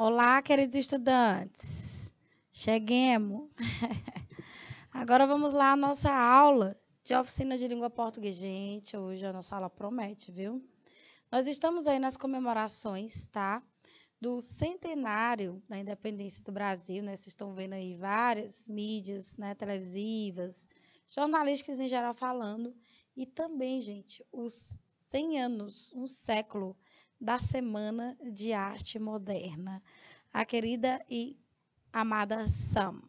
Olá, queridos estudantes. Cheguemos. Agora vamos lá à nossa aula de oficina de língua portuguesa. Gente, hoje a nossa aula promete, viu? Nós estamos aí nas comemorações, tá? Do centenário da independência do Brasil, né? Vocês estão vendo aí várias mídias, né, televisivas, jornalísticas em geral falando. E também, gente, os 100 anos, um século da Semana de Arte Moderna. A querida e amada Sam.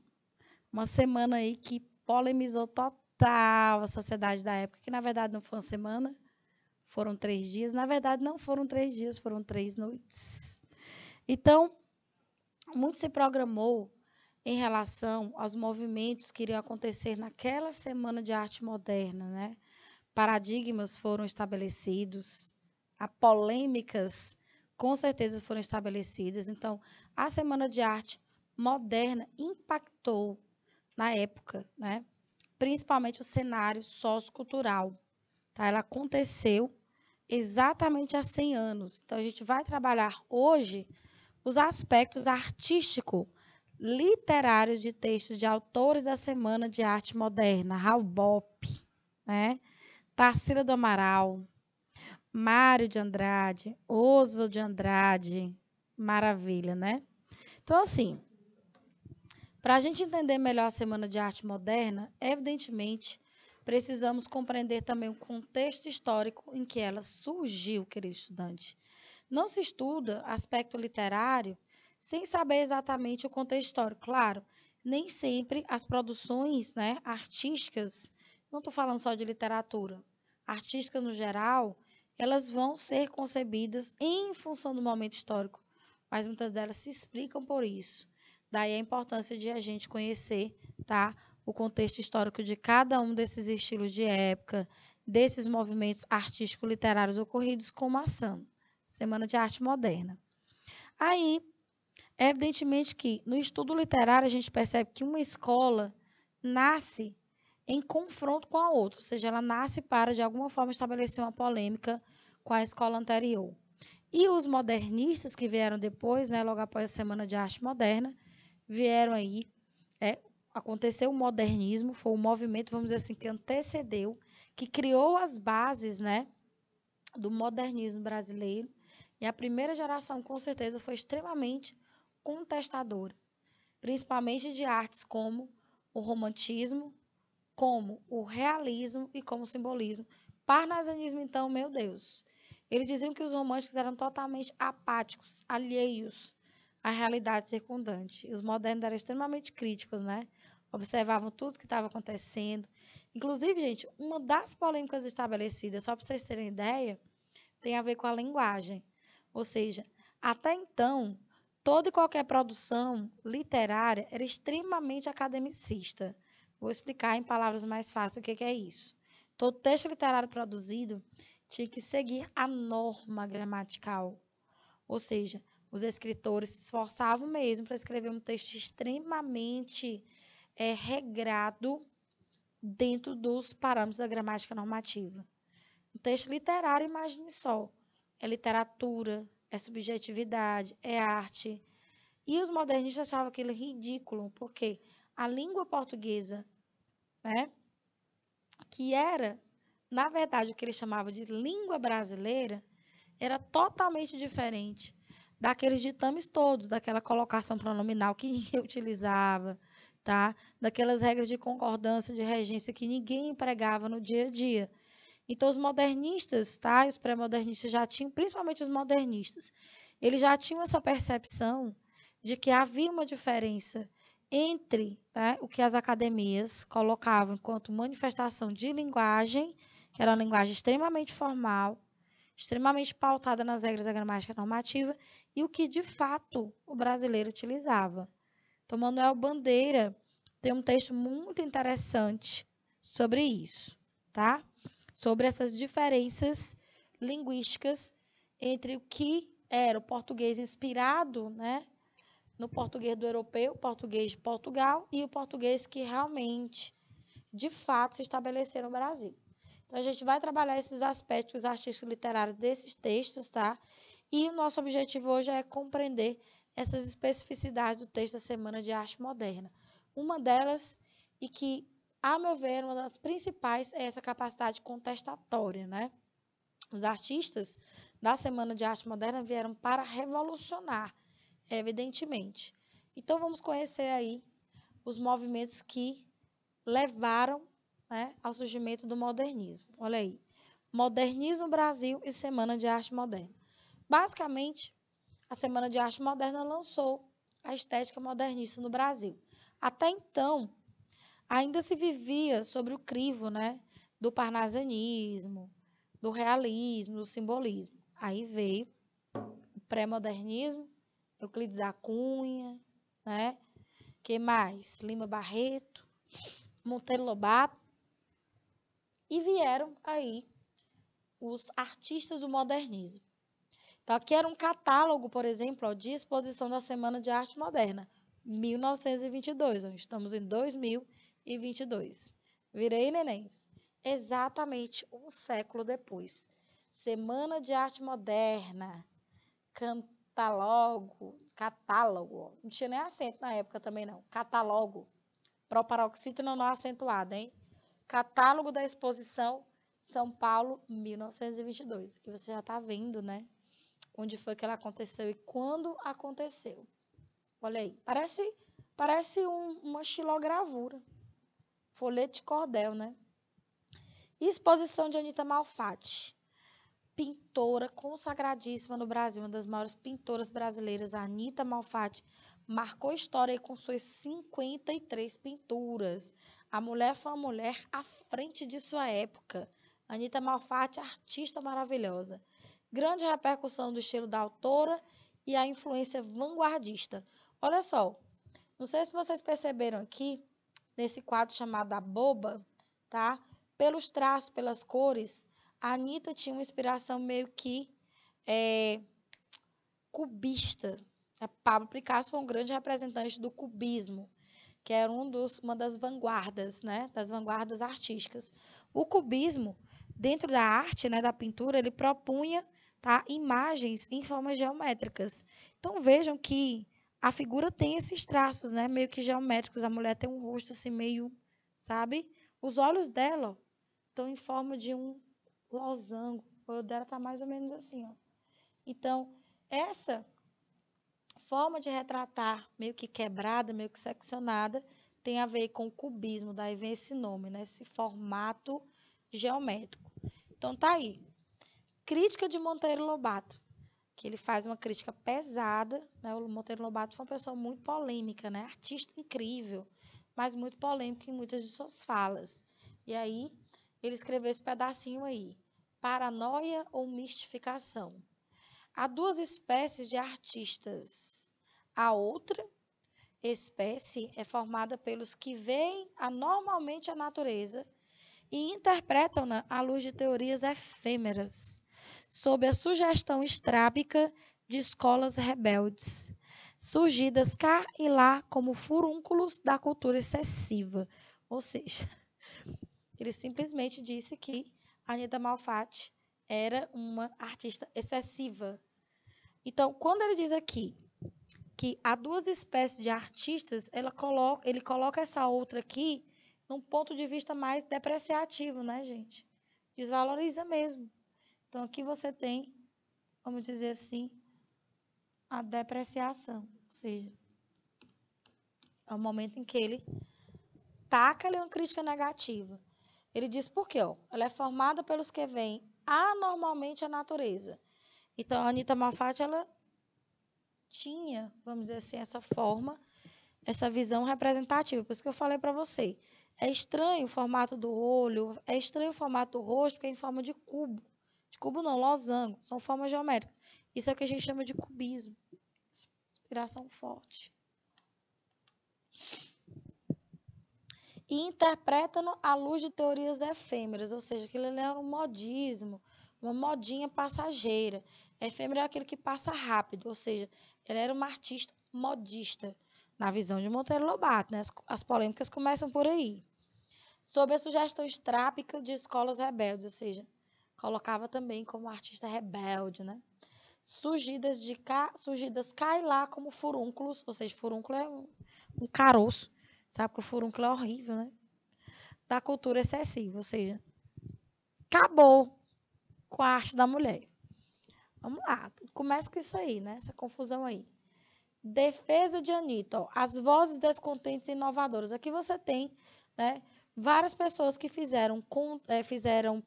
Uma semana aí que polemizou total a sociedade da época, que na verdade não foi uma semana, foram 3 dias. Na verdade, não foram 3 dias, foram 3 noites. Então, muito se programou em relação aos movimentos que iriam acontecer naquela semana de arte moderna, né? Paradigmas foram estabelecidos, há polêmicas com certeza foram estabelecidas. Então, a Semana de Arte Moderna impactou na época, né? Principalmente o cenário sociocultural. Tá? Ela aconteceu exatamente há 100 anos. Então, a gente vai trabalhar hoje os aspectos artístico literários de textos de autores da Semana de Arte Moderna, Raul Bopp, né? Tarsila do Amaral, Mário de Andrade, Oswald de Andrade, maravilha, né? Então, assim, para a gente entender melhor a Semana de Arte Moderna, evidentemente, precisamos compreender também o contexto histórico em que ela surgiu, querido estudante. Não se estuda aspecto literário sem saber exatamente o contexto histórico. Claro, nem sempre as produções, né, artísticas, não estou falando só de literatura, artísticas no geral, elas vão ser concebidas em função do momento histórico, mas muitas delas se explicam por isso. Daí a importância de a gente conhecer, tá, o contexto histórico de cada um desses estilos de época, desses movimentos artístico-literários ocorridos como a ação. Semana de Arte Moderna. Aí, evidentemente que no estudo literário a gente percebe que uma escola nasce em confronto com a outra, ou seja, ela nasce para, de alguma forma, estabelecer uma polêmica com a escola anterior. E os modernistas que vieram depois, né, logo após a Semana de Arte Moderna, vieram aí, aconteceu o modernismo, foi um movimento, vamos dizer assim, que antecedeu, que criou as bases, né, do modernismo brasileiro. E a primeira geração, com certeza, foi extremamente contestadora, principalmente de artes como o romantismo, como o realismo e como o simbolismo. Parnasianismo, então, meu Deus. Eles diziam que os românticos eram totalmente apáticos, alheios à realidade circundante. E os modernos eram extremamente críticos, né? Observavam tudo que estava acontecendo. Inclusive, gente, uma das polêmicas estabelecidas, só para vocês terem ideia, tem a ver com a linguagem. Ou seja, até então, toda e qualquer produção literária era extremamente academicista. Vou explicar em palavras mais fáceis o que é isso. Todo texto literário produzido tinha que seguir a norma gramatical. Ou seja, os escritores se esforçavam mesmo para escrever um texto extremamente regrado dentro dos parâmetros da gramática normativa. Um texto literário, imagine só, é literatura, é subjetividade, é arte. E os modernistas achavam aquilo ridículo, porque a língua portuguesa, né, que era, na verdade, o que eles chamavam de língua brasileira, era totalmente diferente daqueles ditames todos, daquela colocação pronominal que ninguém utilizava, tá? Daquelas regras de concordância, de regência que ninguém empregava no dia a dia. Então, os modernistas, tá? Os pré-modernistas já tinham, principalmente os modernistas, eles já tinham essa percepção de que havia uma diferença entre, tá, o que as academias colocavam enquanto manifestação de linguagem, que era uma linguagem extremamente formal, extremamente pautada nas regras da gramática normativa, e o que de fato o brasileiro utilizava. Então, Manuel Bandeira tem um texto muito interessante sobre isso, tá? Sobre essas diferenças linguísticas entre o que era o português inspirado, né, no português do europeu, o português de Portugal, e o português que realmente, de fato, se estabeleceu no Brasil. Então, a gente vai trabalhar esses aspectos artísticos literários desses textos, tá? E o nosso objetivo hoje é compreender essas especificidades do texto da Semana de Arte Moderna. Uma delas, e que, a meu ver, uma das principais, é essa capacidade contestatória, né? Os artistas da Semana de Arte Moderna vieram para revolucionar, evidentemente. Então, vamos conhecer aí os movimentos que levaram, né, ao surgimento do modernismo. Olha aí. Modernismo Brasil e Semana de Arte Moderna. Basicamente, a Semana de Arte Moderna lançou a estética modernista no Brasil. Até então, ainda se vivia sobre o crivo, né, do parnasianismo, do realismo, do simbolismo. Aí veio o pré-modernismo, Euclides da Cunha, né? Que mais? Lima Barreto, Monteiro Lobato, e vieram aí os artistas do modernismo. Então, aqui era um catálogo, por exemplo, ó, de exposição da Semana de Arte Moderna, 1922. Estamos em 2022. Virei, nenéns? Exatamente um século depois. Semana de Arte Moderna, catálogo, não tinha nem acento na época também não, catálogo, proparoxítona não acentuada, hein? Catálogo da exposição São Paulo, 1922. Aqui você já está vendo, né? Onde foi que ela aconteceu e quando aconteceu. Olha aí, parece uma xilogravura, folheto de cordel, né? E exposição de Anita Malfatti, pintora consagradíssima no Brasil, uma das maiores pintoras brasileiras, a Anita Malfatti, marcou história com suas 53 pinturas. A mulher foi uma mulher à frente de sua época. Anita Malfatti, artista maravilhosa. Grande repercussão do estilo da autora e a influência vanguardista. Olha só, não sei se vocês perceberam aqui, nesse quadro chamado A Boba, tá? Pelos traços, pelas cores, a Anitta tinha uma inspiração meio que cubista. A Pablo Picasso foi um grande representante do cubismo, que era uma das vanguardas, né? Das vanguardas artísticas. O cubismo, dentro da arte, né, da pintura, ele propunha, tá, imagens em formas geométricas. Então vejam que a figura tem esses traços, né, meio que geométricos. A mulher tem um rosto assim meio, sabe? Os olhos dela estão em forma de um losango. O olho dela está mais ou menos assim, ó. Então, essa forma de retratar, meio que quebrada, meio que seccionada, tem a ver com o cubismo, daí vem esse nome, né? Esse formato geométrico. Então, tá aí. Crítica de Monteiro Lobato, que ele faz uma crítica pesada, né? O Monteiro Lobato foi uma pessoa muito polêmica, né? Artista incrível, mas muito polêmico em muitas de suas falas. E aí, ele escreveu esse pedacinho aí. Paranoia ou mistificação? Há duas espécies de artistas. A outra espécie é formada pelos que veem anormalmente a natureza e interpretam-na à luz de teorias efêmeras, sob a sugestão estrábica de escolas rebeldes, surgidas cá e lá como furúnculos da cultura excessiva. Ou seja, ele simplesmente disse que Anita Malfatti era uma artista excessiva. Então, quando ele diz aqui que há duas espécies de artistas, ele coloca essa outra aqui num ponto de vista mais depreciativo, né, gente? Desvaloriza mesmo. Então, aqui você tem, vamos dizer assim, a depreciação. Ou seja, é o momento em que ele taca-lhe uma crítica negativa. Ele diz por quê? Ó, ela é formada pelos que veem anormalmente a natureza. Então, a Anita Malfatti, ela tinha, vamos dizer assim, essa forma, essa visão representativa. Por isso que eu falei para você. É estranho o formato do olho, é estranho o formato do rosto, porque é em forma de cubo. De cubo não, losango. São formas geométricas. Isso é o que a gente chama de cubismo. Inspiração forte. E interpretam-no à luz de teorias efêmeras, ou seja, aquilo era um modismo, uma modinha passageira. Efêmero é aquilo que passa rápido, ou seja, ele era uma artista modista, na visão de Monteiro Lobato, né? As polêmicas começam por aí. Sob a sugestão estrábica de escolas rebeldes, ou seja, colocava também como artista rebelde, né? surgidas cá e lá como furúnculos, ou seja, furúnculo é um caroço, sabe que o furúnculo é horrível, né? Da cultura excessiva, ou seja, acabou com a arte da mulher. Vamos lá, começa com isso aí, né? Essa confusão aí. Defesa de Anitta, ó, as vozes descontentes e inovadoras. Aqui você tem, né, várias pessoas que fizeram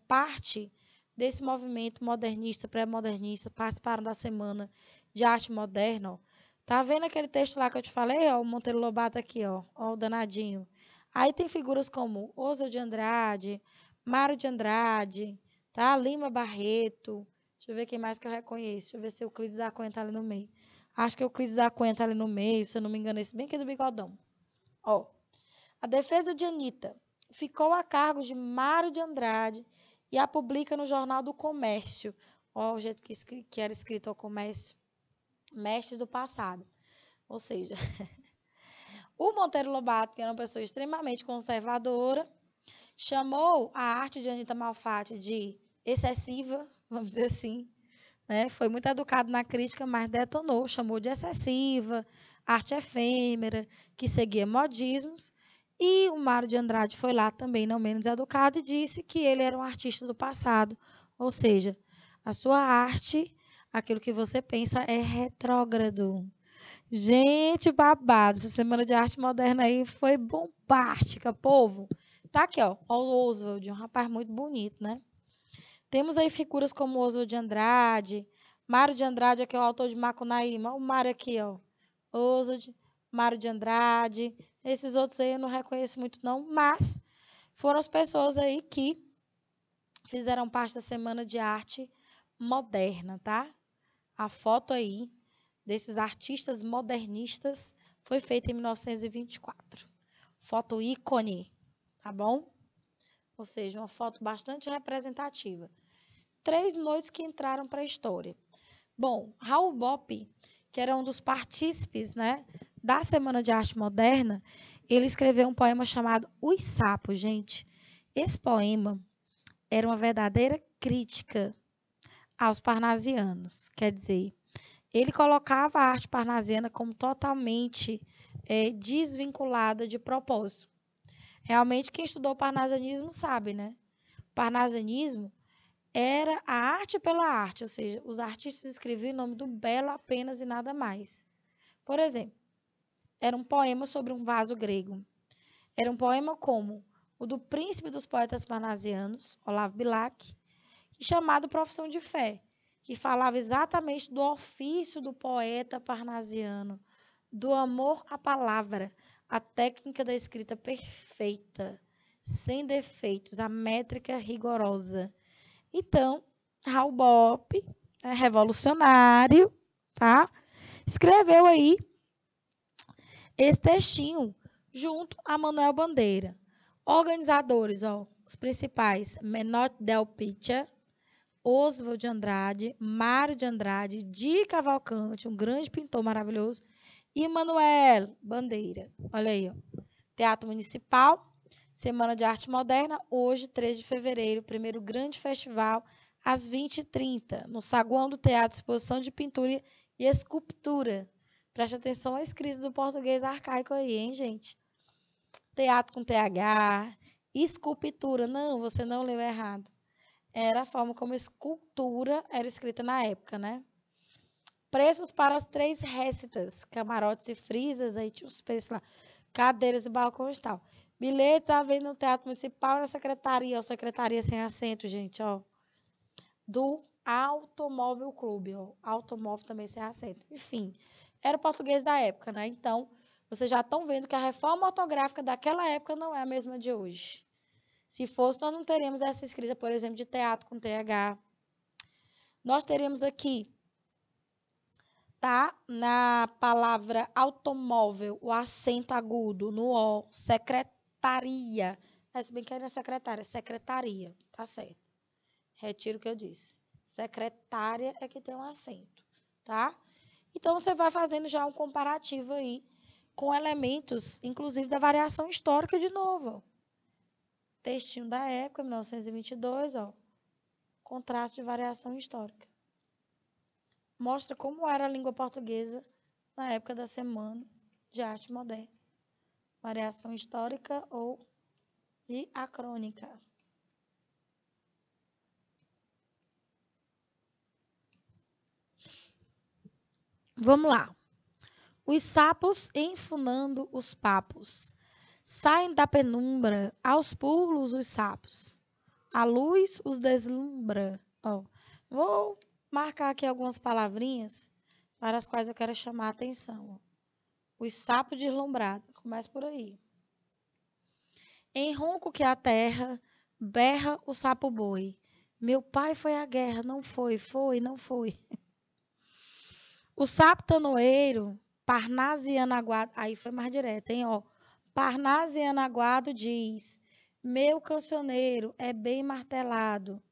parte desse movimento modernista, pré-modernista, participaram da Semana de Arte Moderna. Ó. Tá vendo aquele texto lá que eu te falei? Ó, o Monteiro Lobato aqui, ó o danadinho. Aí tem figuras como Oswald de Andrade, Mário de Andrade, tá? Lima Barreto. Deixa eu ver quem mais que eu reconheço. Deixa eu ver se o Euclides da Cunha tá ali no meio. Acho que o Euclides da Cunha tá ali no meio, se eu não me engano, esse bem aqui do bigodão. Ó, a defesa de Anitta ficou a cargo de Mário de Andrade e a publica no Jornal do Comércio. Ó, o jeito que era escrito ao comércio. Mestres do passado. Ou seja, o Monteiro Lobato, que era uma pessoa extremamente conservadora, chamou a arte de Anitta Malfatti de excessiva, vamos dizer assim, né? Foi muito educado na crítica, mas detonou, chamou de excessiva, arte efêmera, que seguia modismos. E o Mário de Andrade foi lá também, não menos educado, e disse que ele era um artista do passado. Ou seja, a sua arte, aquilo que você pensa, é retrógrado. Gente, babado. Essa semana de arte moderna aí foi bombástica, povo. Tá aqui, ó. O Oswald, um rapaz muito bonito, né? Temos aí figuras como Oswald de Andrade, Mário de Andrade, aqui é o autor de Macunaíma. O Mário aqui, ó. Oswald, Mário de Andrade. Esses outros aí eu não reconheço muito, não, mas foram as pessoas aí que fizeram parte da Semana de Arte Moderna, tá? A foto aí desses artistas modernistas foi feita em 1924. Foto ícone, tá bom? Ou seja, uma foto bastante representativa. 3 noites que entraram para a história. Bom, Raul Bop, que era um dos partícipes, né, da Semana de Arte Moderna, ele escreveu um poema chamado Os Sapos, gente. Esse poema era uma verdadeira crítica aos parnasianos, quer dizer, ele colocava a arte parnasiana como totalmente desvinculada de propósito. Realmente, quem estudou parnasianismo sabe, né? O parnasianismo era a arte pela arte, ou seja, os artistas escreviam em nome do belo apenas e nada mais. Por exemplo, era um poema sobre um vaso grego. Era um poema como o do príncipe dos poetas parnasianos, Olavo Bilac, chamado Profissão de Fé, que falava exatamente do ofício do poeta parnasiano, do amor à palavra, a técnica da escrita perfeita, sem defeitos, a métrica rigorosa. Então, Raul Bop, revolucionário, tá? Escreveu aí esse textinho junto a Manuel Bandeira. Organizadores, ó, os principais, Menotti Del Picha, Oswald de Andrade, Mário de Andrade, Di Cavalcante, um grande pintor maravilhoso, e Manuel Bandeira. Olha aí, ó. Teatro Municipal, Semana de Arte Moderna, hoje, 3 de fevereiro, primeiro grande festival, às 20h30, no saguão do Teatro, exposição de pintura e escultura. Preste atenção à escrita do português arcaico aí, hein, gente? Teatro com TH, escultura. Não, você não leu errado. Era a forma como a escultura era escrita na época, né? Preços para as 3 récitas, camarotes e frisas, aí tinha os preços lá, cadeiras e balcões e tal. Bilhetes à venda no Teatro Municipal, na secretaria, ó, secretaria sem assento, gente, ó. Do Automóvel Clube, ó. Automóvel também sem assento. Enfim, era o português da época, né? Então, vocês já estão vendo que a reforma ortográfica daquela época não é a mesma de hoje. Se fosse, nós não teríamos essa escrita, por exemplo, de teatro com TH. Nós teríamos aqui, tá? Na palavra automóvel, o acento agudo no O, secretaria. Se bem que aí não é secretária, é secretaria, tá certo. Retiro o que eu disse. Secretária é que tem um acento, tá? Então, você vai fazendo já um comparativo aí com elementos, inclusive da variação histórica de novo, ó. Textinho da época, 1922, ó. Contraste de variação histórica. mostra como era a língua portuguesa na época da Semana de Arte Moderna. Variação histórica ou diacrônica. Vamos lá. Os sapos enfunando os papos. Saem da penumbra, aos pulos os sapos. A luz os deslumbra. Vou marcar aqui algumas palavrinhas para as quais eu quero chamar a atenção. Os sapos deslumbrados. Começa por aí. Em ronco que a terra, berra o sapo boi. Meu pai foi à guerra, não foi, não foi. O sapo tanoeiro, Parnasianaguado, aí foi mais direto, hein, ó. Parnasianaguado diz, meu cancioneiro é bem martelado.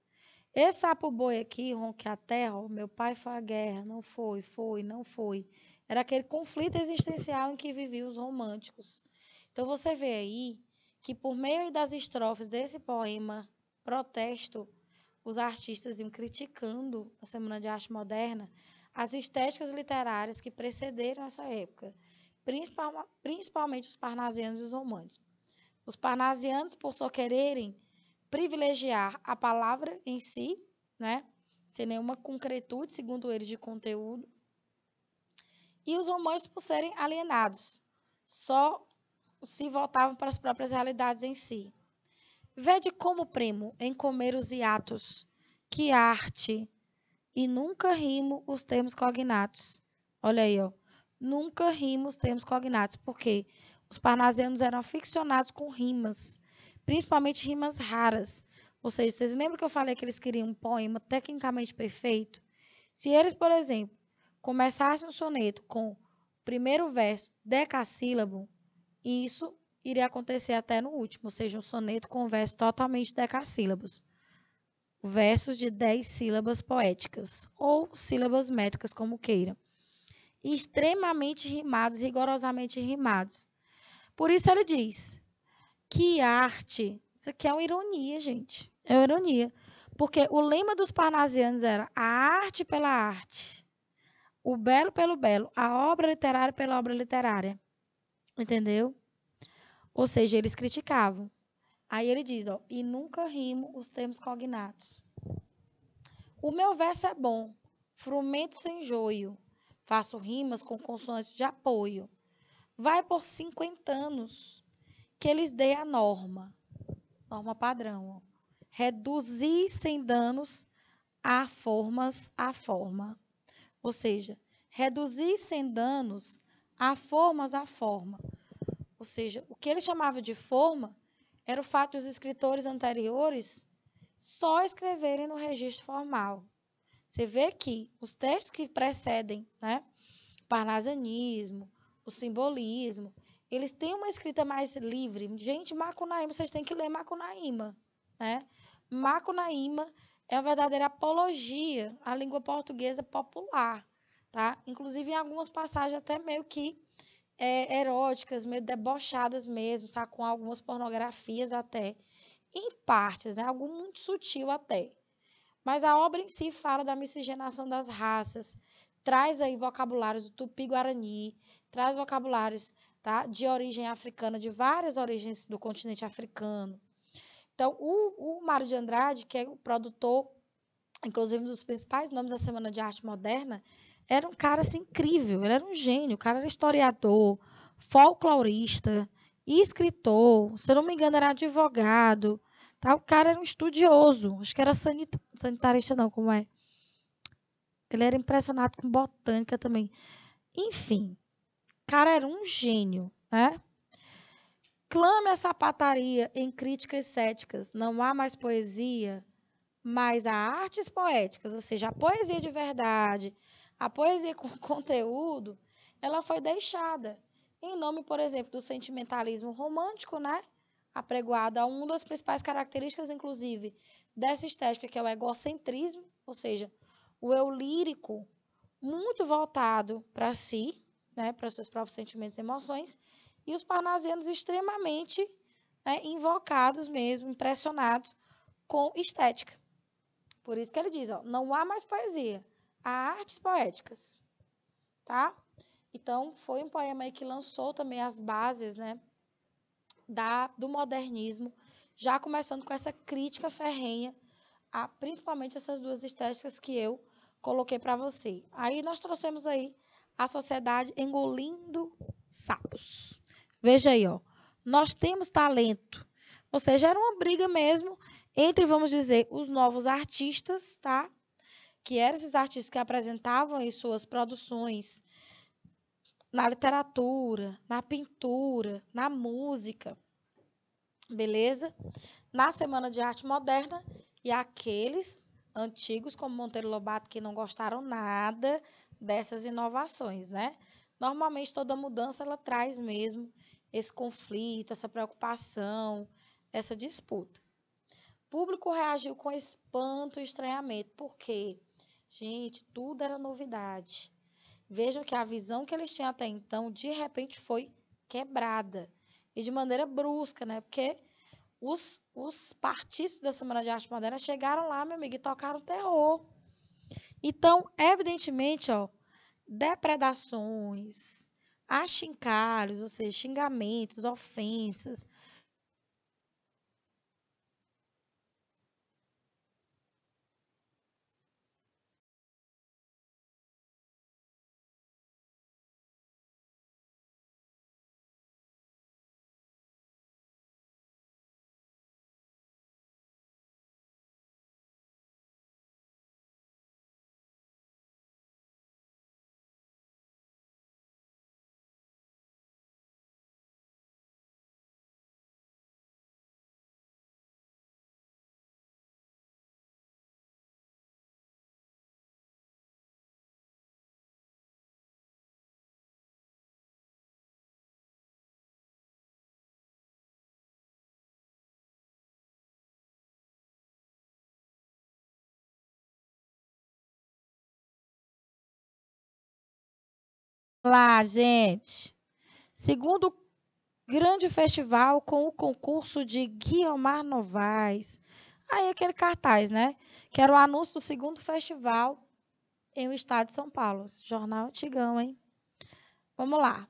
Esse sapo boi aqui, ronque a terra, ó, meu pai foi à guerra, não foi, não foi. Era aquele conflito existencial em que viviam os românticos. Então você vê aí que por meio das estrofes desse poema protesto, os artistas iam criticando a Semana de Arte Moderna, as estéticas literárias que precederam essa época, principalmente os parnasianos e os românticos. Os parnasianos, por só quererem privilegiar a palavra em si, né, sem nenhuma concretude, segundo eles, de conteúdo, e os românticos por serem alienados, só se voltavam para as próprias realidades em si. Vede como primo em comer os hiatos, que arte, e nunca rimo os termos cognatos. Olha aí, ó. Nunca rimo os termos cognatos, porque os parnasianos eram aficionados com rimas, principalmente rimas raras. Ou seja, vocês lembram que eu falei que eles queriam um poema tecnicamente perfeito? Se eles, por exemplo, começassem um soneto com o primeiro verso decassílabo, isso iria acontecer até no último, ou seja, um soneto com versos totalmente decassílabos. Versos de 10 sílabas poéticas, ou sílabas métricas, como queira. Extremamente rimados, rigorosamente rimados. Por isso ele diz que arte, isso aqui é uma ironia, gente, é uma ironia, porque o lema dos parnasianos era a arte pela arte, o belo pelo belo, a obra literária pela obra literária, entendeu? Ou seja, eles criticavam. Aí ele diz, ó, e nunca rimo os termos cognatos. O meu verso é bom, frumento sem joio, faço rimas com consoantes de apoio. Vai por 50 anos que eles dei a norma padrão. Ó. Reduzir sem danos a formas a forma. Ou seja, reduzir sem danos a formas a forma. Ou seja, o que ele chamava de forma era o fato dos escritores anteriores só escreverem no registro formal. Você vê que os textos que precedem, né, o parnasianismo, o simbolismo, eles têm uma escrita mais livre. Gente, Macunaíma, vocês têm que ler Macunaíma. Né? Macunaíma é uma verdadeira apologia à língua portuguesa popular. Tá? Inclusive, em algumas passagens até meio que eróticas, meio debochadas mesmo, sabe? Com algumas pornografias até. Em partes, né? Algo muito sutil até. Mas a obra em si fala da miscigenação das raças, traz aí vocabulários do tupi-guarani, traz vocabulários, tá, de origem africana, de várias origens do continente africano. Então, o Mário de Andrade, que é o produtor, inclusive um dos principais nomes da Semana de Arte Moderna, era um cara assim, incrível, ele era um gênio, o cara era historiador, folclorista, escritor, se eu não me engano era advogado, tá? O cara era um estudioso, acho que era sanitarista não, como é? Ele era impressionado com botânica também. Enfim, o cara era um gênio, né? Clame a sapataria em críticas céticas, não há mais poesia, mas há artes poéticas, ou seja, a poesia de verdade, a poesia com conteúdo, ela foi deixada em nome, por exemplo, do sentimentalismo romântico, né? Apregoado a uma das principais características, inclusive, dessa estética, que é o egocentrismo, ou seja, o eu lírico muito voltado para si, né, para seus próprios sentimentos e emoções, e os parnasianos extremamente, né, invocados mesmo, impressionados com estética. Por isso que ele diz, ó, não há mais poesia, a Artes Poéticas, tá? Então, foi um poema aí que lançou também as bases, né, do modernismo, já começando com essa crítica ferrenha a principalmente essas duas estéticas que eu coloquei para você. Aí nós trouxemos aí a sociedade engolindo sapos. Veja aí, ó. Nós temos talento. Ou seja, era uma briga mesmo entre, vamos dizer, os novos artistas, tá? Que eram esses artistas que apresentavam aí suas produções na literatura, na pintura, na música, beleza? Na Semana de Arte Moderna, e aqueles antigos, como Monteiro Lobato, que não gostaram nada dessas inovações, né? Normalmente, toda mudança, ela traz mesmo esse conflito, essa preocupação, essa disputa. O público reagiu com espanto e estranhamento, porque, gente, tudo era novidade. Vejam que a visão que eles tinham até então, de repente, foi quebrada. E de maneira brusca, né? Porque os partícipes da Semana de Arte Moderna chegaram lá, meu amigo, e tocaram terror. Então, evidentemente, ó, depredações, achincalhos, ou seja, xingamentos, ofensas. Lá, gente. Segundo grande festival com o concurso de Guiomar Novaes. Aí aquele cartaz, né? Que era o anúncio do segundo festival em o estado de São Paulo. Esse jornal antigão, hein? Vamos lá.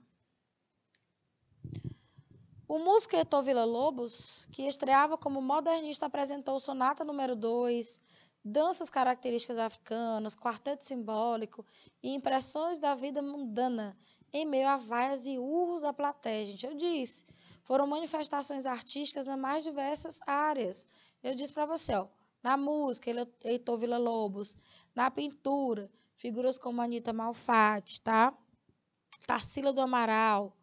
O músico Heitor Villa-Lobos, que estreava como modernista, apresentou Sonata número 2, danças características africanas, quarteto simbólico e impressões da vida mundana, em meio a vaias e urros da plateia. Gente, eu disse, foram manifestações artísticas nas mais diversas áreas. Eu disse para você, ó, na música, Heitor Villa-Lobos, na pintura, figuras como Anita Malfatti, tá? Tarsila do Amaral,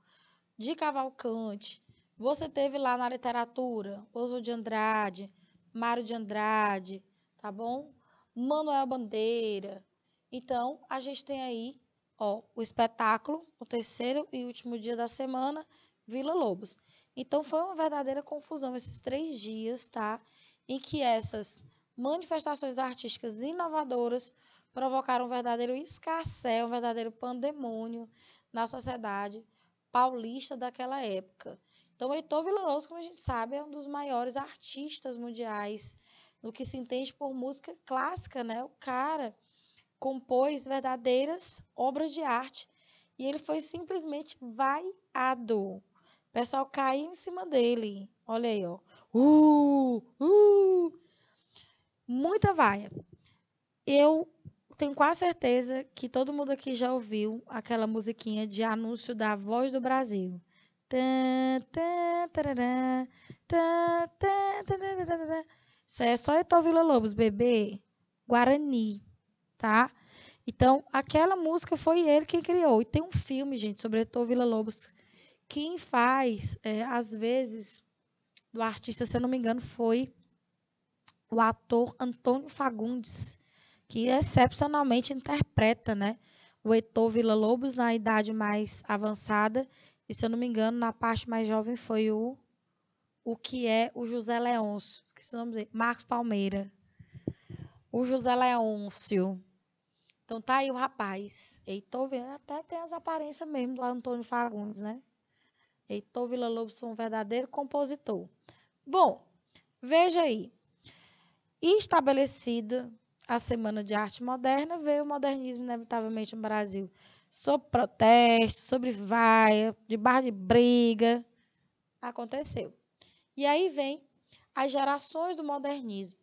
de Cavalcante. Você teve lá na literatura Oswald de Andrade, Mário de Andrade, tá bom? Manuel Bandeira. Então, a gente tem aí, ó, o espetáculo, o terceiro e último dia da semana, Vila Lobos. Então, foi uma verdadeira confusão esses 3 dias, tá? Em que essas manifestações artísticas inovadoras provocaram um verdadeiro escarcéu, um verdadeiro pandemônio na sociedade paulista daquela época. Então, Heitor Villa-Lobos, como a gente sabe, é um dos maiores artistas mundiais no que se entende por música clássica, né? O cara compôs verdadeiras obras de arte e ele foi simplesmente vaiado. O pessoal caiu em cima dele. Olha aí, ó. Muita vaia. Eu tenho quase certeza que todo mundo aqui já ouviu aquela musiquinha de anúncio da Voz do Brasil. Tã, tã, tararã, tã, tã, tã, tã, tã, tã, tã. Isso aí é só Heitor Villa-Lobos, bebê. Guarani, tá? Então, aquela música foi ele quem criou. E tem um filme, gente, sobre Heitor Villa-Lobos. Quem faz, às vezes, do artista, se eu não me engano, foi o ator Antônio Fagundes, que excepcionalmente interpreta, né, o Heitor Villa-Lobos na idade mais avançada, e se eu não me engano, na parte mais jovem foi o que é o José Leôncio, esqueci o nome dele, Marcos Palmeira, o José Leôncio. Então tá aí o rapaz, Heitor Villa, até tem as aparências mesmo do Antônio Fagundes, né? Heitor Villa-Lobos foi um verdadeiro compositor. Bom, veja aí, estabelecida a Semana de Arte Moderna, veio o modernismo inevitavelmente no Brasil. Sobre protesto, sobre vaia, de bar de briga, aconteceu. E aí vem as gerações do modernismo.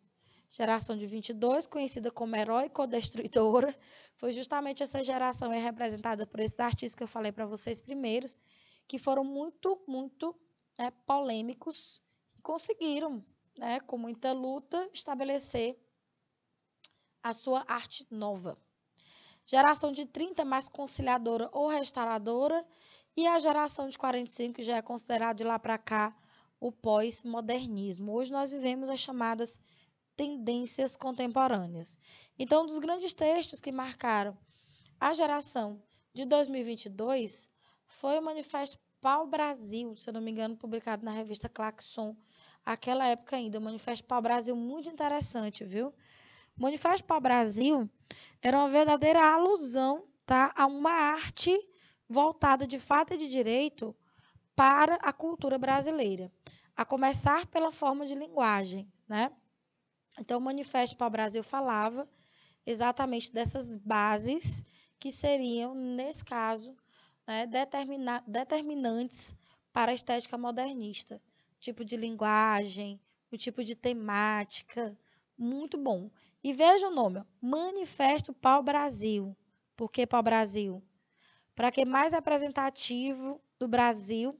Geração de 22, conhecida como heróico-destruidora, foi justamente essa geração representada por esses artistas que eu falei para vocês primeiros, que foram muito polêmicos e conseguiram, com muita luta, estabelecer a sua arte nova. Geração de 30, mais conciliadora ou restauradora, e a geração de 45, que já é considerada de lá para cá o pós-modernismo. Hoje nós vivemos as chamadas tendências contemporâneas. Então, um dos grandes textos que marcaram a geração de 2022 foi o Manifesto Pau-Brasil, se eu não me engano, publicado na revista Claxon, aquela época ainda. O Manifesto Pau-Brasil, muito interessante, viu? O Manifesto Pau-Brasil era uma verdadeira alusão, tá, a uma arte voltada de fato e de direito para a cultura brasileira, a começar pela forma de linguagem, né? Então, o Manifesto Pau-Brasil falava exatamente dessas bases que seriam, nesse caso, determinantes para a estética modernista. O tipo de linguagem, o tipo de temática, muito bom. E veja o nome, Manifesto Pau-Brasil. Por que Pau-Brasil? Para que mais representativo do Brasil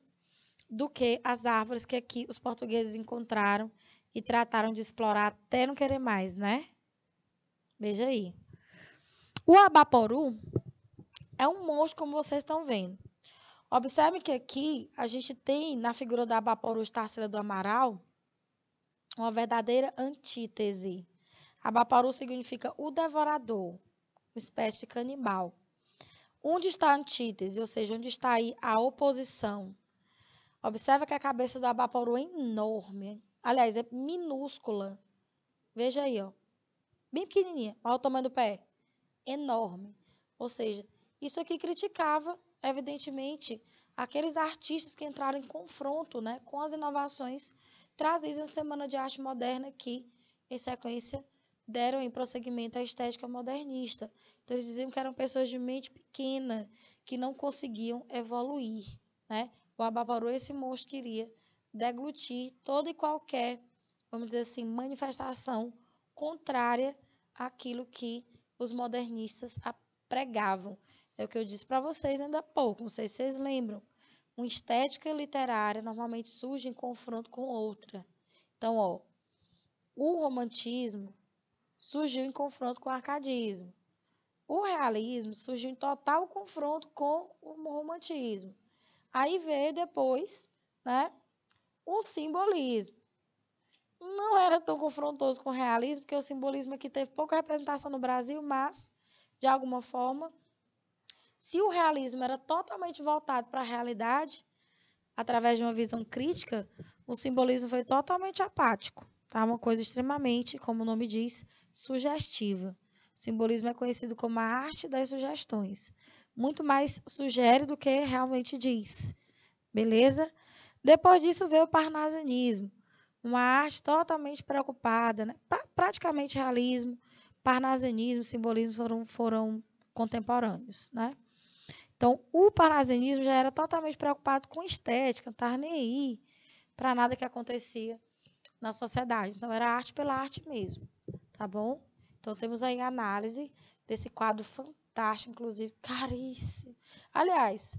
do que as árvores que aqui os portugueses encontraram e trataram de explorar até não querer mais, né? Veja aí. O Abaporu é um monstro, como vocês estão vendo. Observe que aqui a gente tem, na figura do Abaporu Tarsila do Amaral, uma verdadeira antítese. Abaporu significa o devorador, uma espécie de canibal. Onde está a antítese, ou seja, onde está aí a oposição? Observe que a cabeça do Abaporu é enorme. Aliás, é minúscula. Veja aí, ó. Bem pequenininha. Olha o tamanho do pé. Enorme. Ou seja, isso aqui criticava, evidentemente, aqueles artistas que entraram em confronto, né, com as inovações trazidas na Semana de Arte Moderna, que, em sequência, deram em prosseguimento à estética modernista. Então, eles diziam que eram pessoas de mente pequena, que não conseguiam evoluir, né? O Abaporu, esse monstro, queria deglutir toda e qualquer, vamos dizer assim, manifestação contrária àquilo que os modernistas pregavam. É o que eu disse para vocês ainda há pouco, não sei se vocês lembram. Uma estética literária normalmente surge em confronto com outra. Então, ó, o romantismo surgiu em confronto com o arcadismo. O realismo surgiu em total confronto com o romantismo. Aí veio depois, né, o simbolismo. Não era tão confrontoso com o realismo, porque o simbolismo aqui teve pouca representação no Brasil, mas, de alguma forma, se o realismo era totalmente voltado para a realidade, através de uma visão crítica, o simbolismo foi totalmente apático. Tá? Uma coisa extremamente, como o nome diz, sugestiva. O simbolismo é conhecido como a arte das sugestões. Muito mais sugere do que realmente diz. Beleza? Depois disso veio o parnasianismo, uma arte totalmente preocupada, né? Praticamente realismo, parnasianismo, simbolismo foram contemporâneos, né? Então, o parnasianismo já era totalmente preocupado com estética, não estava nem aí para nada que acontecia na sociedade. Então, era arte pela arte mesmo, tá bom? Então, temos aí a análise desse quadro fantástico, inclusive caríssimo. Aliás,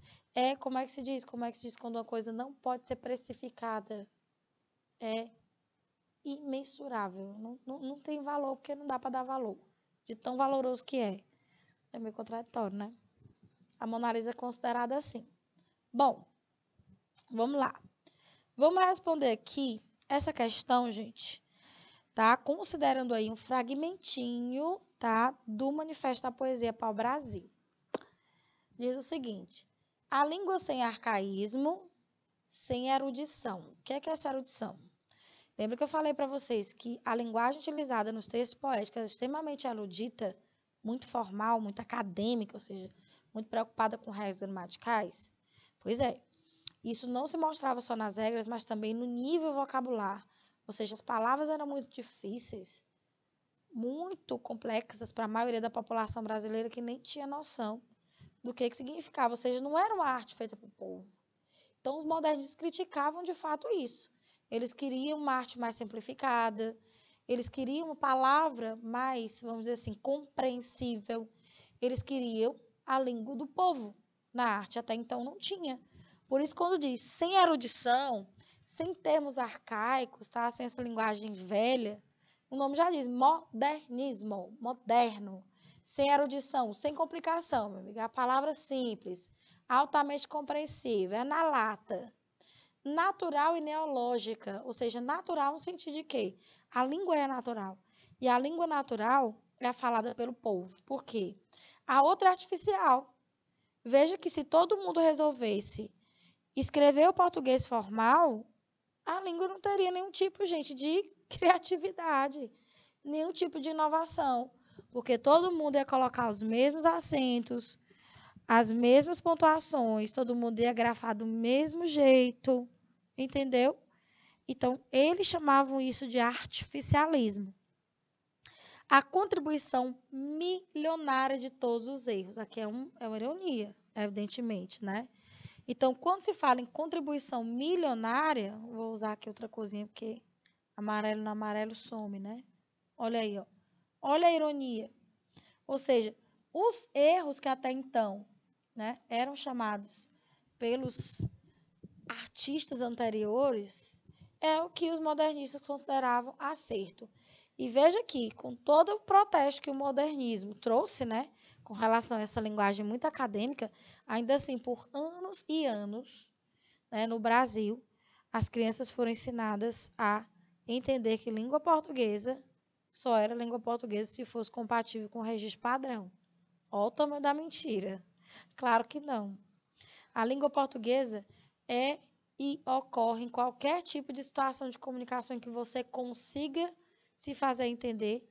como é que se diz? Como é que se diz quando uma coisa não pode ser precificada? É imensurável. Não tem valor, porque não dá para dar valor. De tão valoroso que é. É meio contraditório, né? A Mona Lisa é considerada assim. Bom, vamos lá. Vamos responder aqui essa questão, gente, tá? Considerando aí um fragmentinho, tá? Do Manifesto da Poesia para o Brasil. Diz o seguinte: a língua sem arcaísmo, sem erudição. O que é essa erudição? Lembra que eu falei para vocês que a linguagem utilizada nos textos poéticos é extremamente erudita, muito formal, muito acadêmica, ou seja, muito preocupada com regras gramaticais? Pois é, isso não se mostrava só nas regras, mas também no nível vocabular. Ou seja, as palavras eram muito difíceis, muito complexas para a maioria da população brasileira que nem tinha noção do que significava, ou seja, não era uma arte feita para o povo. Então, os modernistas criticavam de fato isso. Eles queriam uma arte mais simplificada, eles queriam uma palavra mais, vamos dizer assim, compreensível. Eles queriam a língua do povo. Na arte até então não tinha. Por isso, quando diz sem erudição, sem termos arcaicos, tá? Sem essa linguagem velha, o nome já diz modernismo, moderno. Sem erudição, sem complicação, meu amigo. A palavra simples, altamente compreensível, é na lata. Natural e neológica, ou seja, natural no sentido de que a língua é natural. E a língua natural é a falada pelo povo. Por quê? A outra é artificial. Veja que se todo mundo resolvesse escrever o português formal, a língua não teria nenhum tipo, gente, de criatividade, nenhum tipo de inovação, porque todo mundo ia colocar os mesmos acentos, as mesmas pontuações, todo mundo ia grafar do mesmo jeito, entendeu? Então, eles chamavam isso de artificialismo. A contribuição milionária de todos os erros. Aqui é uma ironia, evidentemente, né? Então, quando se fala em contribuição milionária, vou usar aqui outra coisinha, porque amarelo no amarelo some, né? Olha aí, ó. Olha a ironia. Ou seja, os erros que até então, né, eram chamados pelos artistas anteriores, é o que os modernistas consideravam acerto. E veja aqui, com todo o protesto que o modernismo trouxe, né, com relação a essa linguagem muito acadêmica, ainda assim, por anos e anos, né, no Brasil, as crianças foram ensinadas a entender que língua portuguesa só era língua portuguesa se fosse compatível com o registro padrão. Olha o tamanho da mentira. Claro que não. A língua portuguesa é e ocorre em qualquer tipo de situação de comunicação em que você consiga se fazer entender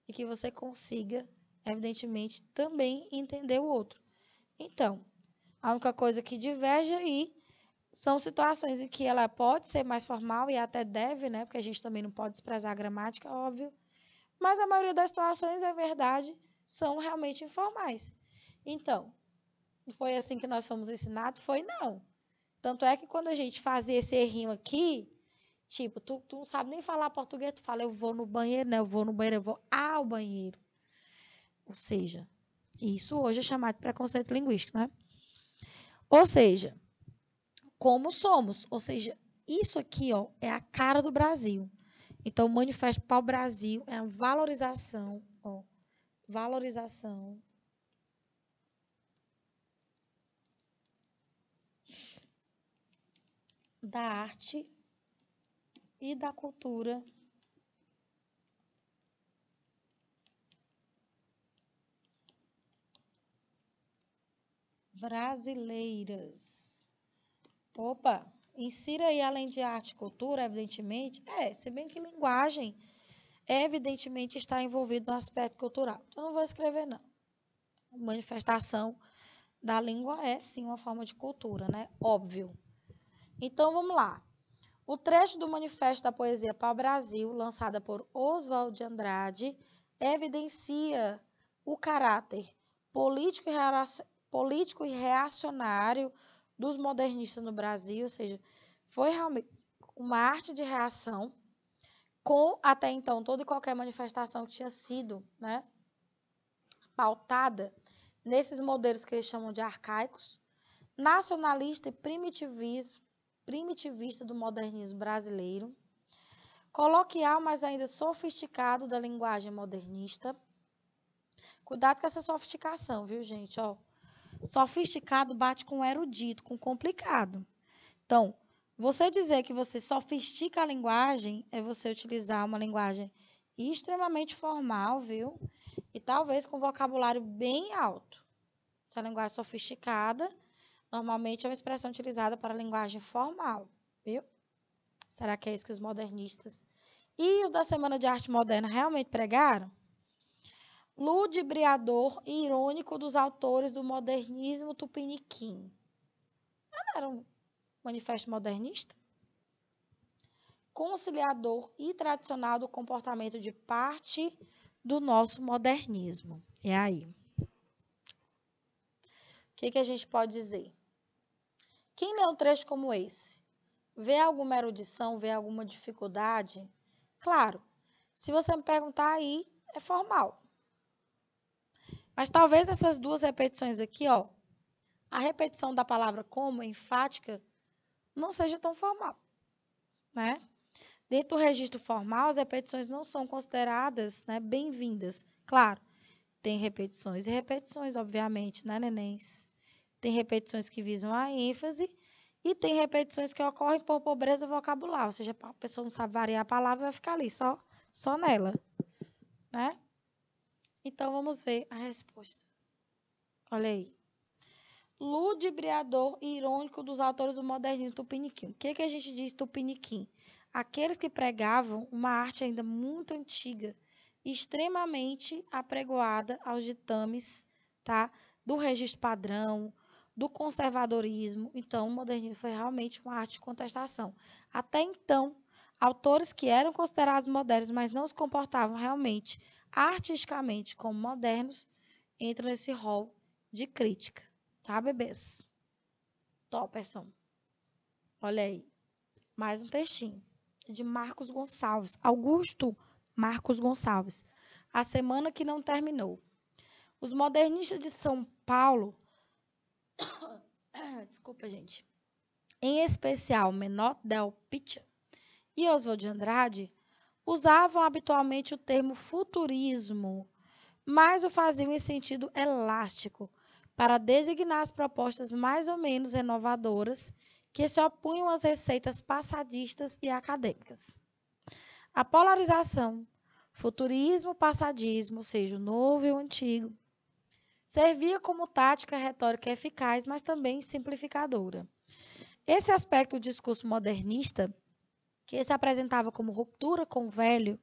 e que você consiga, evidentemente, também entender o outro. Então, a única coisa que diverge aí são situações em que ela pode ser mais formal e até deve, né? Porque a gente também não pode desprezar a gramática, óbvio. Mas a maioria das situações, é verdade, são realmente informais. Então, foi assim que nós fomos ensinados? Foi não. Tanto é que quando a gente fazia esse errinho aqui, tipo, tu não sabe nem falar português, tu fala, eu vou no banheiro, né? Eu vou no banheiro, eu vou ao banheiro. Ou seja, isso hoje é chamado de preconceito linguístico, né? Ou seja, como somos. Ou seja, isso aqui, ó, é a cara do Brasil. Então, o Manifesto para o Brasil é a valorização, ó, valorização da arte e da cultura brasileiras. Opa, insira aí além de arte e cultura, evidentemente. Se bem que linguagem evidentemente está envolvido no aspecto cultural. Então, não vou escrever, não. Manifestação da língua é, sim, uma forma de cultura, né? Óbvio. Então, vamos lá. O trecho do Manifesto da Poesia para o Brasil, lançada por Oswald de Andrade, evidencia o caráter político e reacionário dos modernistas no Brasil, ou seja, foi realmente uma arte de reação com, até então, toda e qualquer manifestação que tinha sido, né, pautada nesses modelos que eles chamam de arcaicos, nacionalista e primitivista do modernismo brasileiro, coloquial, mas ainda sofisticado da linguagem modernista. Cuidado com essa sofisticação, viu, gente? Ó, sofisticado bate com erudito, com complicado. Então, você dizer que você sofistica a linguagem é você utilizar uma linguagem extremamente formal, viu? E talvez com vocabulário bem alto. Essa linguagem sofisticada, normalmente é uma expressão utilizada para a linguagem formal, viu? Será que é isso que os modernistas e os da Semana de Arte Moderna realmente pregaram? Ludibriador e irônico dos autores do modernismo tupiniquim. Não era um manifesto modernista? Conciliador e tradicional do comportamento de parte do nosso modernismo. E aí? O que a gente pode dizer? Quem lê um trecho como esse, vê alguma erudição, vê alguma dificuldade? Claro, se você me perguntar aí, é formal. Mas talvez essas duas repetições aqui, ó, a repetição da palavra como, enfática, não seja tão formal, né? Dentro do registro formal, as repetições não são consideradas, né, bem-vindas. Claro, tem repetições e repetições, obviamente, né, nenéns? Tem repetições que visam a ênfase e tem repetições que ocorrem por pobreza vocabular, ou seja, a pessoa não sabe variar a palavra, vai ficar ali, só nela, né? Então, vamos ver a resposta. Olha aí. Ludibriador e irônico dos autores do modernismo tupiniquim. O que a gente diz tupiniquim? Aqueles que pregavam uma arte ainda muito antiga, extremamente apregoada aos ditames, tá? Do registro padrão, do conservadorismo. Então, o modernismo foi realmente uma arte de contestação. Até então, autores que eram considerados modernos, mas não se comportavam realmente artisticamente como modernos, entram nesse rol de crítica. Tá, bebês? Topperson. Olha aí. Mais um textinho. De Marcos Gonçalves. Augusto Marcos Gonçalves. A semana que não terminou. Os modernistas de São Paulo, desculpa, gente, em especial Menor Del Picha e Oswald de Andrade, usavam habitualmente o termo futurismo, mas o faziam em sentido elástico, para designar as propostas mais ou menos renovadoras que se opunham às receitas passadistas e acadêmicas. A polarização, futurismo, passadismo, ou seja, o novo e o antigo, servia como tática retórica eficaz, mas também simplificadora. Esse aspecto do discurso modernista, que se apresentava como ruptura com o velho,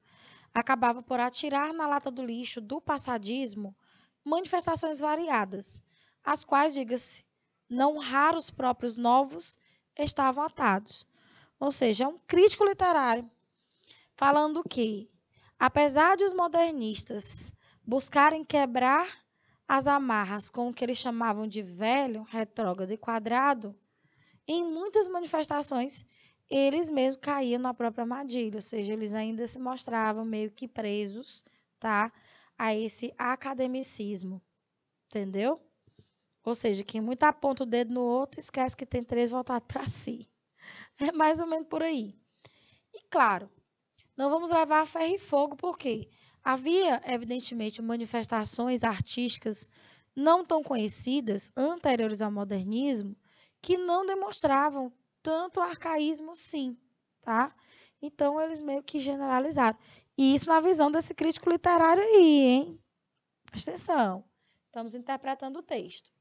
acabava por atirar na lata do lixo do passadismo manifestações variadas, às quais, diga-se, não raros próprios novos estavam atados. Ou seja, é um crítico literário falando que, apesar de os modernistas buscarem quebrar as amarras com o que eles chamavam de velho, retrógrado e quadrado, em muitas manifestações eles mesmos caíam na própria armadilha, ou seja, eles ainda se mostravam meio que presos, tá, a esse academicismo, entendeu? Ou seja, quem muito aponta o dedo no outro, esquece que tem três voltados para si. É mais ou menos por aí. E claro, não vamos levar a ferro e fogo, porque havia, evidentemente, manifestações artísticas não tão conhecidas, anteriores ao modernismo, que não demonstravam tanto arcaísmo, sim, tá? Então, eles meio que generalizaram. E isso na visão desse crítico literário aí, hein? Presta atenção. Estamos interpretando o texto.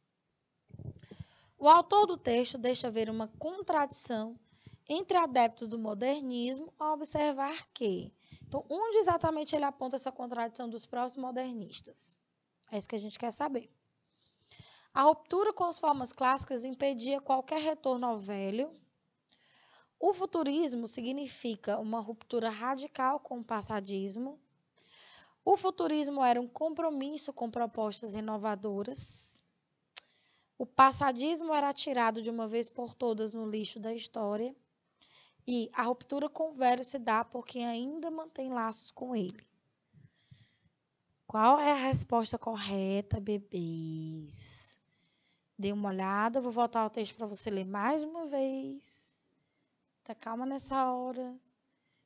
O autor do texto deixa ver uma contradição entre adeptos do modernismo ao observar que... Então, onde exatamente ele aponta essa contradição dos próprios modernistas? É isso que a gente quer saber. A ruptura com as formas clássicas impedia qualquer retorno ao velho. O futurismo significa uma ruptura radical com o passadismo. O futurismo era um compromisso com propostas inovadoras. O passadismo era tirado de uma vez por todas no lixo da história. E a ruptura com o velho se dá por quem ainda mantém laços com ele. Qual é a resposta correta, bebês? Dê uma olhada, vou voltar ao texto para você ler mais uma vez. Tá calma nessa hora.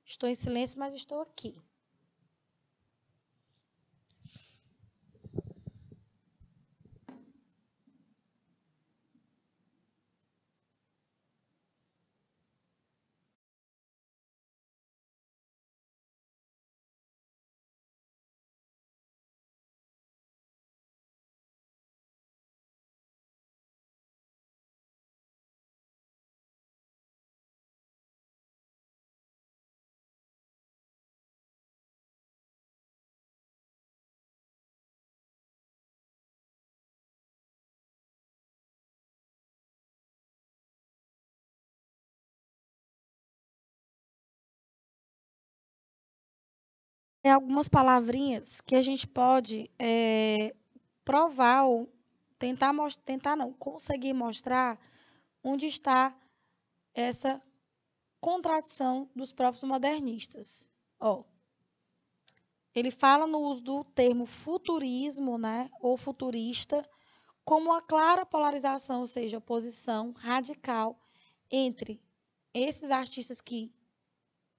Estou em silêncio, mas estou aqui. algumas palavrinhas que a gente pode provar ou tentar não, conseguir mostrar onde está essa contradição dos próprios modernistas. Ó, ele fala no uso do termo futurismo, né, ou futurista, como uma clara polarização, ou seja, oposição radical entre esses artistas que,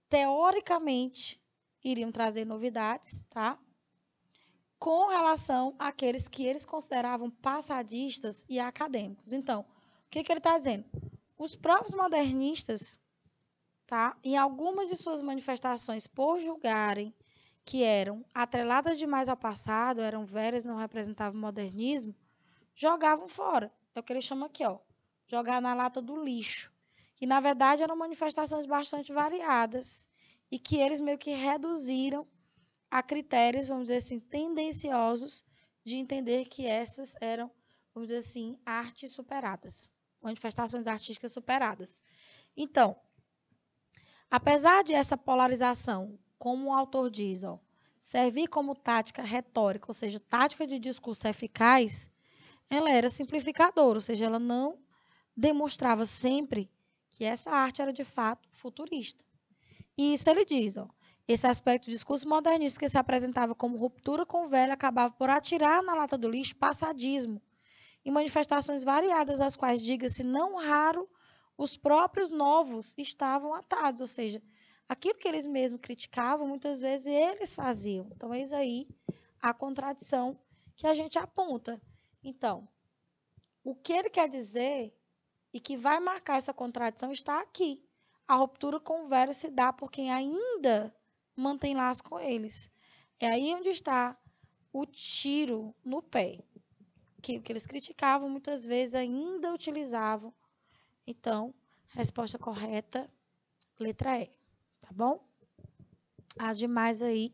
teoricamente, iriam trazer novidades, tá? Com relação àqueles que eles consideravam passadistas e acadêmicos. Então, o que ele está dizendo? Os próprios modernistas, tá? Em algumas de suas manifestações, por julgarem que eram atreladas demais ao passado, eram velhas, não representavam o modernismo, jogavam fora. É o que ele chama aqui, ó, jogar na lata do lixo. Que, na verdade, eram manifestações bastante variadas e que eles meio que reduziram a critérios, vamos dizer assim, tendenciosos de entender que essas eram, vamos dizer assim, artes superadas, manifestações artísticas superadas. Então, apesar de essa polarização, como o autor diz, ó, servir como tática retórica, ou seja, tática de discurso eficaz, ela era simplificadora, ou seja, ela não demonstrava sempre que essa arte era de fato futurista. E isso ele diz, ó, esse aspecto do discurso modernista que se apresentava como ruptura com o velho acabava por atirar na lata do lixo passadismo em manifestações variadas, às quais, diga-se, não raro, os próprios novos estavam atados, ou seja, aquilo que eles mesmos criticavam, muitas vezes eles faziam. Então, eis aí a contradição que a gente aponta. Então, o que ele quer dizer e que vai marcar essa contradição está aqui. A ruptura com o velho se dá por quem ainda mantém laço com eles. É aí onde está o tiro no pé. Que eles criticavam, muitas vezes ainda utilizavam. Então, resposta correta, letra E. Tá bom? As demais aí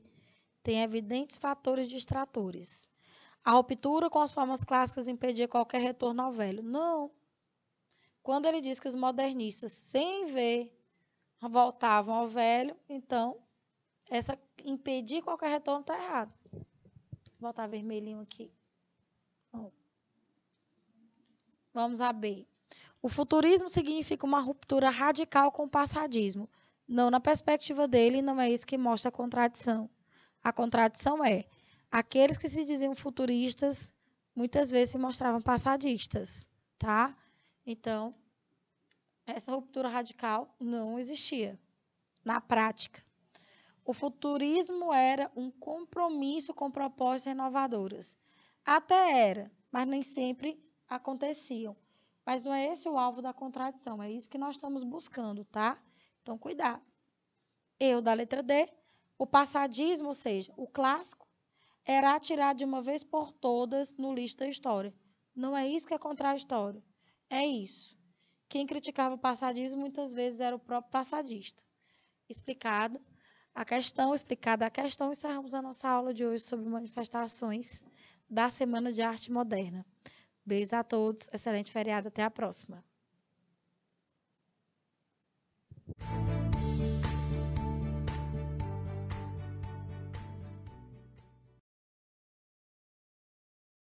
têm evidentes fatores distratores. A ruptura com as formas clássicas impedia qualquer retorno ao velho. Não. Quando ele diz que os modernistas, sem ver, voltavam ao velho, então, essa impedir qualquer retorno está errado. Vou botar vermelhinho aqui. Vamos a B. O futurismo significa uma ruptura radical com o passadismo. Não na perspectiva dele, não é isso que mostra a contradição. A contradição é, aqueles que se diziam futuristas, muitas vezes se mostravam passadistas, tá? Então, essa ruptura radical não existia na prática. O futurismo era um compromisso com propostas renovadoras. Até era, mas nem sempre aconteciam. Mas não é esse o alvo da contradição, é isso que nós estamos buscando, tá? Então, cuidado. Erro da letra D, o passadismo, ou seja, o clássico, era atirado de uma vez por todas no lixo da história. Não é isso que é contraditório, é isso. Quem criticava o passadismo muitas vezes era o próprio passadista. Explicada a questão, encerramos a nossa aula de hoje sobre manifestações da Semana de Arte Moderna. Beijos a todos, excelente feriado, até a próxima.